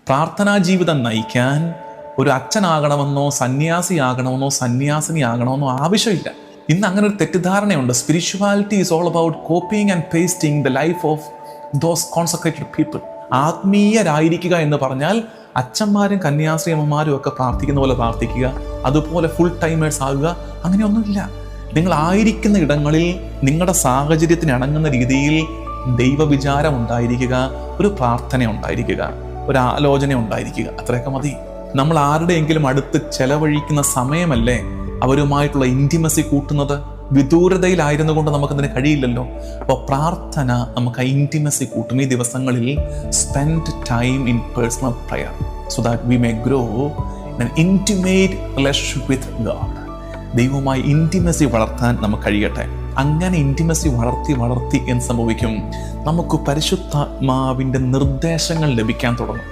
പ്രാർത്ഥനാ ജീവിതം നയിക്കാൻ ഒരു അച്ഛനാകണമെന്നോ സന്യാസിയാകണമെന്നോ സന്യാസിനിയാകണമെന്നോ ആവശ്യമില്ല. ഇന്ന് അങ്ങനെ ഒരു തെറ്റിദ്ധാരണയുണ്ട്. Spirituality is all about copying and pasting the life of those consecrated people. ആത്മീയരായിരിക്കുക എന്ന് പറഞ്ഞാൽ അച്ഛന്മാരും കന്യാസ്ത്രീയമ്മമാരും ഒക്കെ പ്രാർത്ഥിക്കുന്ന പോലെ പ്രാർത്ഥിക്കുക, അതുപോലെ ഫുൾ ടൈമേഴ്സ് ആകുക, അങ്ങനെയൊന്നുമില്ല. നിങ്ങൾ ആയിരിക്കുന്ന ഇടങ്ങളിൽ നിങ്ങളുടെ സാഹചര്യത്തിന് ഇണങ്ങുന്ന രീതിയിൽ ദൈവവിചാരം ഉണ്ടായിരിക്കുക, ഒരു പ്രാർത്ഥന ഉണ്ടായിരിക്കുക, ഒരു ആലോചന ഉണ്ടായിരിക്കുക, അത്രയൊക്കെ മതി. നമ്മൾ ആരുടെയെങ്കിലും അടുത്ത് ചെലവഴിക്കുന്ന സമയമല്ലേ അവരുമായിട്ടുള്ള ഇൻറ്റിമസി കൂട്ടുന്നത്? വിദൂരതയിലായിരുന്നു കൊണ്ട് നമുക്കതിന് കഴിയില്ലല്ലോ. അപ്പോൾ പ്രാർത്ഥന നമുക്ക് ആ ഇൻറ്റിമസി കൂട്ടും. ഈ ദിവസങ്ങളിൽ spend time in personal prayer so that we may grow in an intimate relationship with God. ദൈവവുമായി ഇൻറ്റിമസി വളർത്താൻ നമുക്ക് കഴിയട്ടെ. അങ്ങനെ ഇൻറ്റിമസി വളർത്തി എന്ത് സംഭവിക്കും? നമുക്ക് പരിശുദ്ധാത്മാവിൻ്റെ നിർദ്ദേശങ്ങൾ ലഭിക്കാൻ തുടങ്ങും.